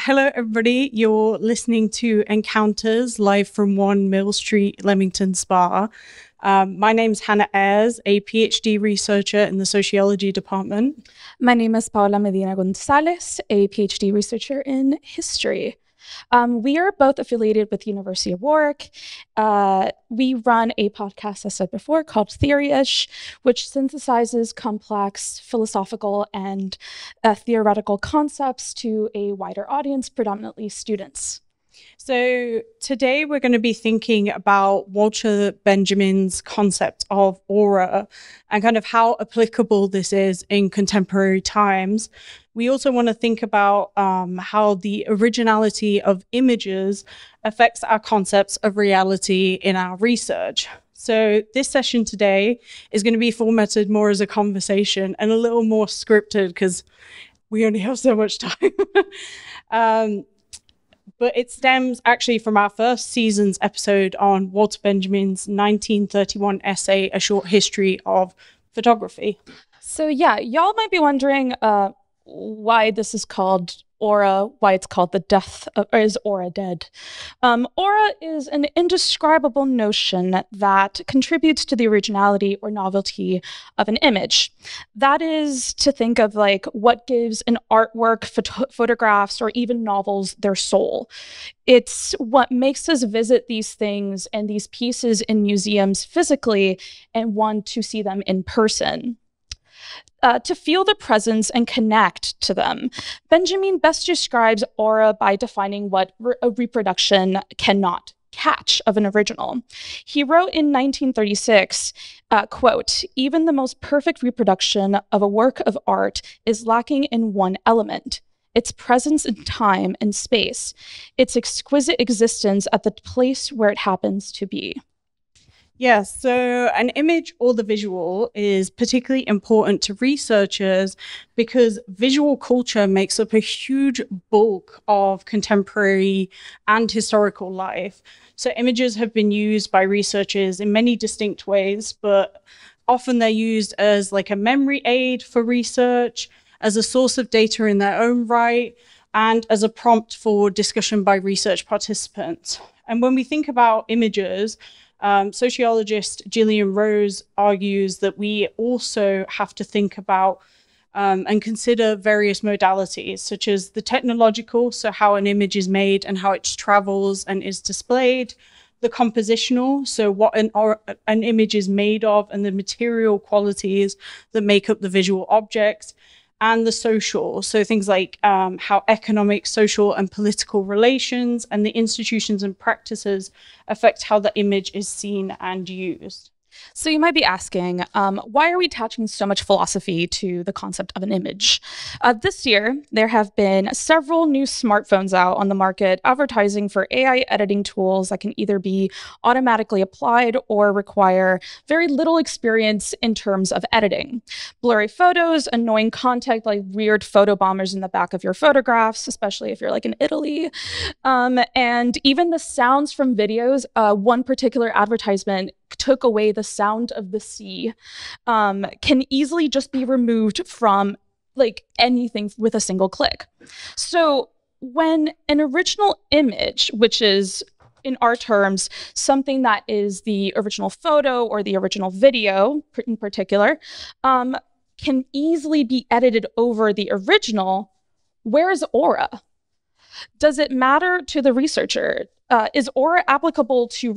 Hello, everybody. You're listening to Encounters live from 1 Mill Street, Leamington Spa. My name's Hannah Ayres, a PhD researcher in the Sociology Department. My name is Paola Medina-Gonzalez, a PhD researcher in history. We are both affiliated with the University of Warwick. We run a podcast, as I said before, called Theoryish, which synthesizes complex philosophical and theoretical concepts to a wider audience, predominantly students. So today we're going to be thinking about Walter Benjamin's concept of aura and kind of how applicable this is in contemporary times. We also want to think about how the originality of images affects our concepts of reality in our research. So this session today is going to be formatted more as a conversation and a little more scripted because we only have so much time. But it stems actually from our first season's episode on Walter Benjamin's 1931 essay, A Short History of Photography. So yeah, y'all might be wondering why this is called aura, why it's called the death of, or is aura dead? Aura is an indescribable notion that contributes to the originality or novelty of an image. That is to think of like what gives an artwork, photographs, or even novels their soul. It's what makes us visit these things and these pieces in museums physically and want to see them in person. To feel the presence and connect to them. Benjamin best describes aura by defining what a reproduction cannot catch of an original. He wrote in 1936, quote, "Even the most perfect reproduction of a work of art is lacking in one element, its presence in time and space, its exquisite existence at the place where it happens to be." Yes, so an image or the visual is particularly important to researchers because visual culture makes up a huge bulk of contemporary and historical life. So images have been used by researchers in many distinct ways, but often they're used as like a memory aid for research, as a source of data in their own right, and as a prompt for discussion by research participants. And when we think about images, sociologist Gillian Rose argues that we also have to think about and consider various modalities, such as the technological, so how an image is made and how it travels and is displayed, the compositional, so what an image is made of and the material qualities that make up the visual object, and the social, so things like how economic, social, and political relations and the institutions and practices affect how the image is seen and used. So you might be asking, why are we attaching so much philosophy to the concept of an image? This year, there have been several new smartphones out on the market advertising for AI editing tools that can either be automatically applied or require very little experience in terms of editing. Blurry photos, annoying content like weird photo bombers in the back of your photographs, especially if you're like in Italy, and even the sounds from videos. One particular advertisement took away the sound of the sea, can easily just be removed from like anything with a single click. So when an original image, which is in our terms, something that is the original photo or the original video in particular, can easily be edited over the original, where is aura? Does it matter to the researcher? Is aura applicable to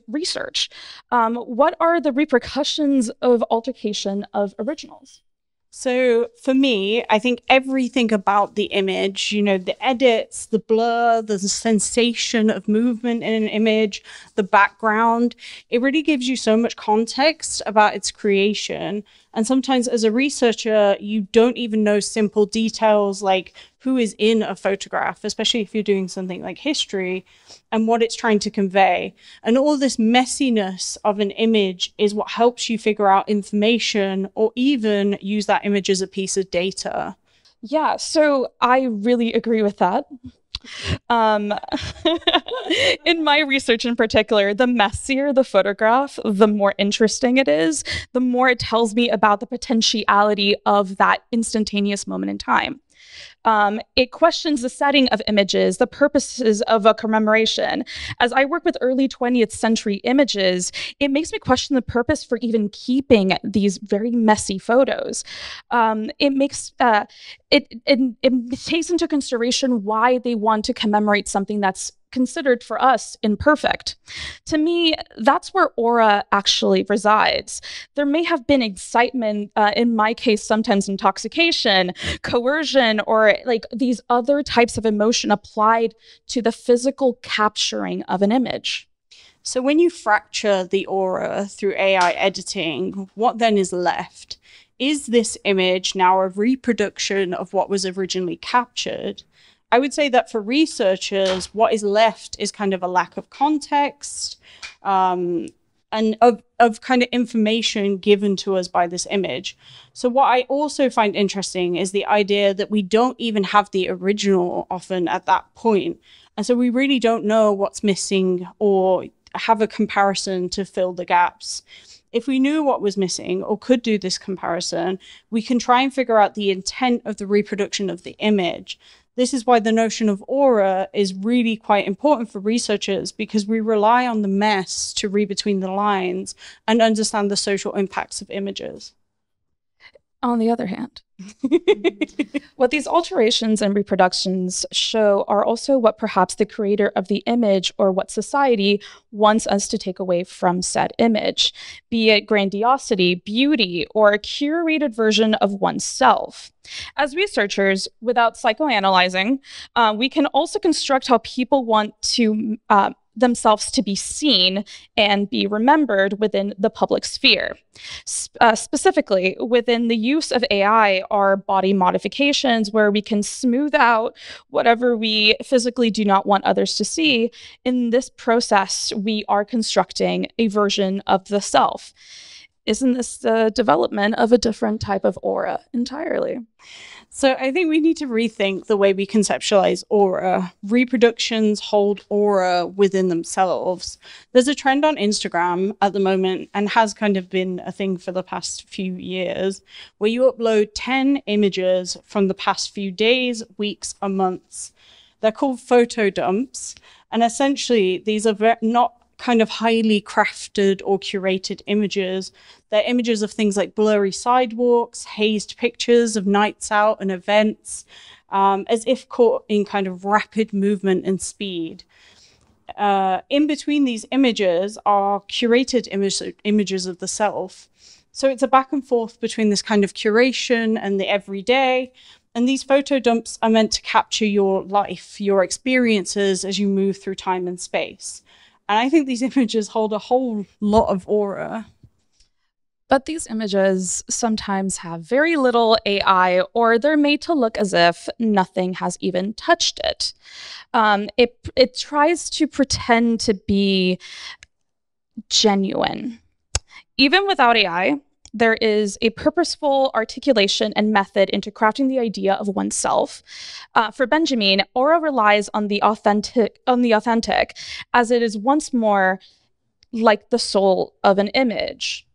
research? What are the repercussions of altercation of originals? So for me, I think everything about the image, you know, the edits, the blur, the sensation of movement in an image, the background, it really gives you so much context about its creation. And sometimes as a researcher, you don't even know simple details like who is in a photograph, especially if you're doing something like history, and what it's trying to convey. And all this messiness of an image is what helps you figure out information or even use that image as a piece of data. Yeah, so I really agree with that. In my research in particular, the messier the photograph, the more interesting it is, the more it tells me about the potentiality of that instantaneous moment in time. It questions the setting of images, the purposes of a commemoration. As I work with early 20th century images, it makes me question the purpose for even keeping these very messy photos. It takes into consideration why they want to commemorate something that's considered for us imperfect. To me, that's where aura actually resides. There may have been excitement, in my case, sometimes intoxication, coercion, or like these other types of emotion applied to the physical capturing of an image. So when you fracture the aura through AI editing, what then is left? Is this image now a reproduction of what was originally captured? I would say that for researchers, what is left is kind of a lack of context and of kind of information given to us by this image. So what I also find interesting is the idea that we don't even have the original often at that point. And so we really don't know what's missing or have a comparison to fill the gaps. If we knew what was missing or could do this comparison, we can try and figure out the intent of the reproduction of the image. This is why the notion of aura is really quite important for researchers, because we rely on the mess to read between the lines and understand the social impacts of images. On the other hand, what these alterations and reproductions show are also what perhaps the creator of the image or what society wants us to take away from said image, be it grandiosity, beauty, or a curated version of oneself. As researchers, without psychoanalyzing, we can also construct how people want to themselves to be seen and be remembered within the public sphere. Specifically, within the use of AI are body modifications where we can smooth out whatever we physically do not want others to see. In this process, we are constructing a version of the self. Isn't this the development of a different type of aura entirely? So I think we need to rethink the way we conceptualize aura. Reproductions hold aura within themselves. There's a trend on Instagram at the moment, and has kind of been a thing for the past few years, where you upload 10 images from the past few days, weeks, or months. They're called photo dumps. And essentially, these are not kind of highly crafted or curated images. They're images of things like blurry sidewalks, hazed pictures of nights out and events, as if caught in kind of rapid movement and speed. In between these images are curated images of the self. So it's a back and forth between this kind of curation and the everyday. And these photo dumps are meant to capture your life, your experiences as you move through time and space. And I think these images hold a whole lot of aura. But these images sometimes have very little AI, or they're made to look as if nothing has even touched it. It tries to pretend to be genuine. Even without AI, there is a purposeful articulation and method into crafting the idea of oneself. For Benjamin, aura relies on the authentic, as it is once more like the soul of an image.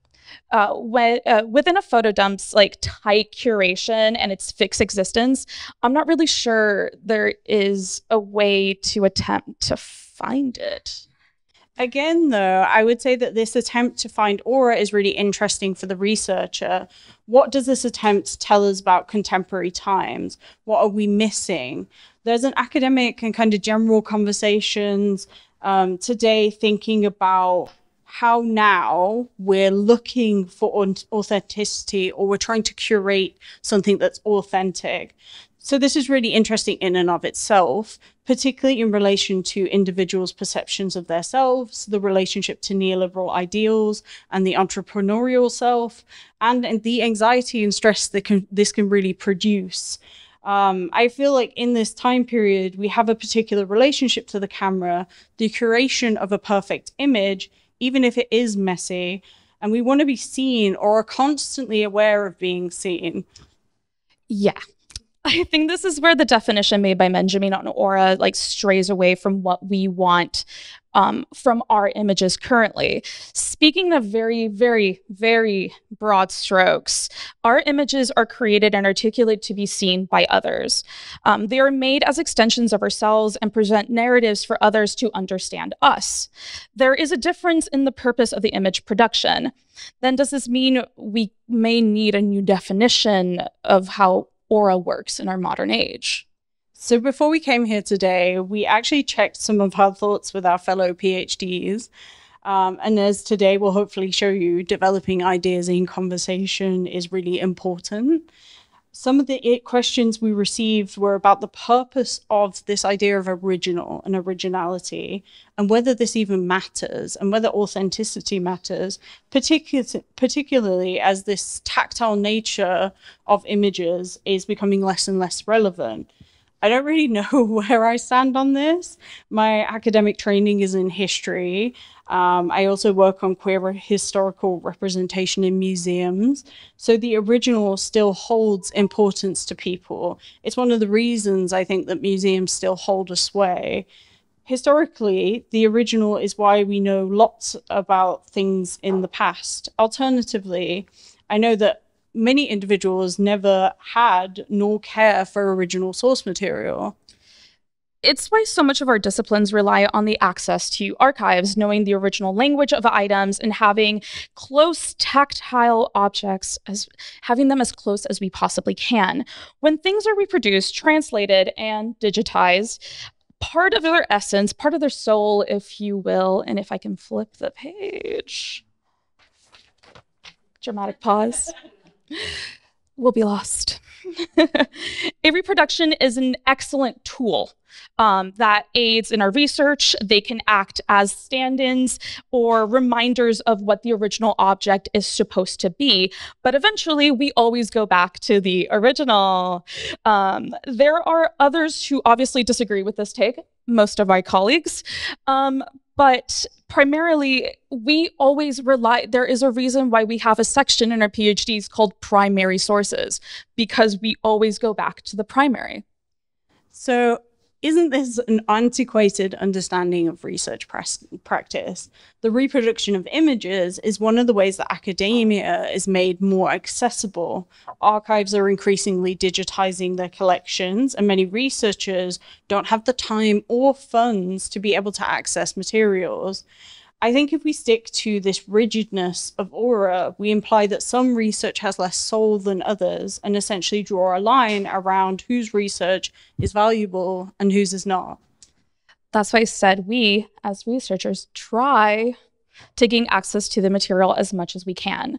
Within a photo dump's like tight curation and its fixed existence, I'm not really sure there is a way to attempt to find it. Again, though, I would say that this attempt to find aura is really interesting for the researcher. What does this attempt tell us about contemporary times? What are we missing? There's an academic and kind of general conversations today thinking about how now we're looking for authenticity, or we're trying to curate something that's authentic. So this is really interesting in and of itself, particularly in relation to individuals' perceptions of themselves, the relationship to neoliberal ideals and the entrepreneurial self, and the anxiety and stress that this can really produce. I feel like in this time period, we have a particular relationship to the camera, the curation of a perfect image, even if it is messy, and we want to be seen or are constantly aware of being seen. Yeah. I think this is where the definition made by Benjamin on aura like strays away from what we want from our images currently. Speaking of very, very, very broad strokes, our images are created and articulated to be seen by others. They are made as extensions of ourselves and present narratives for others to understand us. There is a difference in the purpose of the image production. Then does this mean we may need a new definition of how aura works in our modern age? So before we came here today, we actually checked some of our thoughts with our fellow PhDs. And as today will hopefully show you, developing ideas in conversation is really important. Some of the questions we received were about the purpose of this idea of original and originality, and whether this even matters, and whether authenticity matters, particularly as this tactile nature of images is becoming less and less relevant. I don't really know where I stand on this. My academic training is in history. I also work on queer historical representation in museums. So the original still holds importance to people. It's one of the reasons I think that museums still hold a sway. Historically, the original is why we know lots about things in the past. Alternatively, I know that many individuals never had nor care for original source material. It's why so much of our disciplines rely on the access to archives, knowing the original language of items and having close tactile objects, having them as close as we possibly can. When things are reproduced, translated, and digitized, part of their essence, part of their soul, if you will, and if I can flip the page, dramatic pause, will be lost. A reproduction is an excellent tool that aids in our research. They can act as stand-ins or reminders of what the original object is supposed to be. But eventually, we always go back to the original. There are others who obviously disagree with this take, most of my colleagues. But primarily, we always rely, there is a reason why we have a section in our PhDs called primary sources, because we always go back to the primary. So isn't this an antiquated understanding of research practice? The reproduction of images is one of the ways that academia is made more accessible. Archives are increasingly digitizing their collections, and many researchers don't have the time or funds to be able to access materials. I think if we stick to this rigidness of aura, we imply that some research has less soul than others, and essentially draw a line around whose research is valuable and whose is not. That's why I said we, as researchers, try to gain access to the material as much as we can.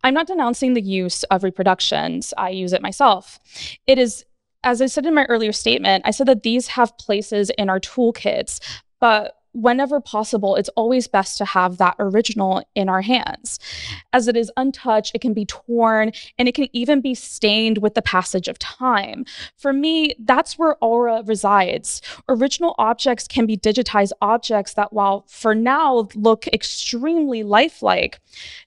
I'm not denouncing the use of reproductions. I use it myself. It is, as I said in my earlier statement, I said that these have places in our toolkits, but whenever possible, it's always best to have that original in our hands. As it is untouched, it can be torn, and it can even be stained with the passage of time. For me, that's where aura resides. Original objects can be digitized objects that, while for now look extremely lifelike,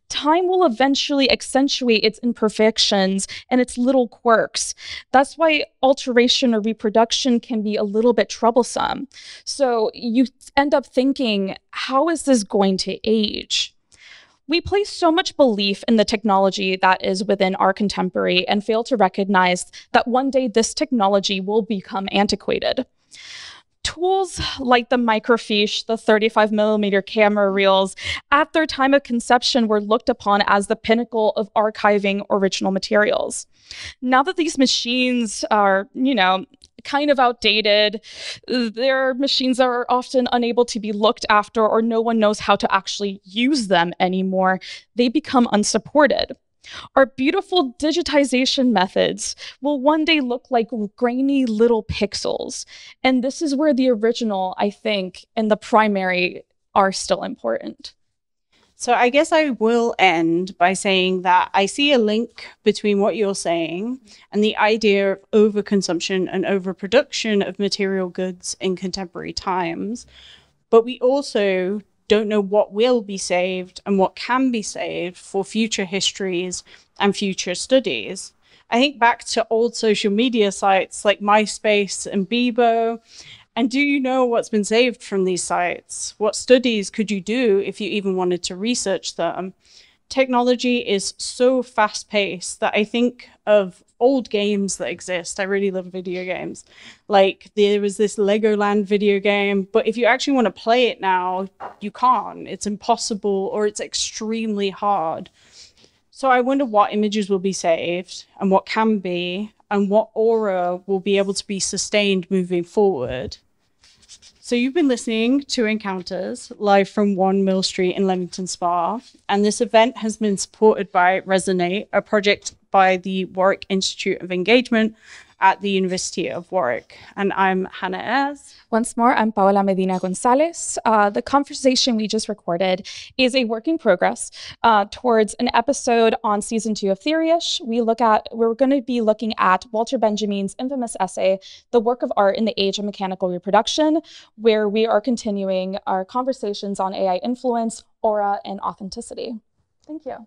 time will eventually accentuate its imperfections and its little quirks. That's why alteration or reproduction can be a little bit troublesome. So you end up thinking, how is this going to age? We place so much belief in the technology that is within our contemporary and fail to recognize that one day this technology will become antiquated. Tools like the microfiche, the 35mm camera reels, at their time of conception were looked upon as the pinnacle of archiving original materials. Now that these machines are, kind of outdated, they're machines that are often unable to be looked after, or no one knows how to actually use them anymore, they become unsupported. Our beautiful digitization methods will one day look like grainy little pixels. And this is where the original, I think, and the primary are still important. So I guess I will end by saying that I see a link between what you're saying and the idea of overconsumption and overproduction of material goods in contemporary times. But we also don't know what will be saved and what can be saved for future histories and future studies. I think back to old social media sites like MySpace and Bebo. And do you know what's been saved from these sites? What studies could you do if you even wanted to research them? Technology is so fast-paced that I think of old games that exist. I really love video games. Like there was this Legoland video game, but if you actually want to play it now, you can't. It's impossible or it's extremely hard. So I wonder what images will be saved and what can be and what aura will be able to be sustained moving forward. So you've been listening to Encounters live from 1 Mill Street in Leamington Spa, and this event has been supported by Resonate, a project by the Warwick Institute of Engagement at the University of Warwick. And I'm Hannah Ayres. Once more, I'm Paola Medina-Gonzalez. The conversation we just recorded is a work in progress towards an episode on season 2 of Theoryish. We're going to be looking at Walter Benjamin's infamous essay, The Work of Art in the Age of Mechanical Reproduction, where we are continuing our conversations on AI influence, aura, and authenticity. Thank you.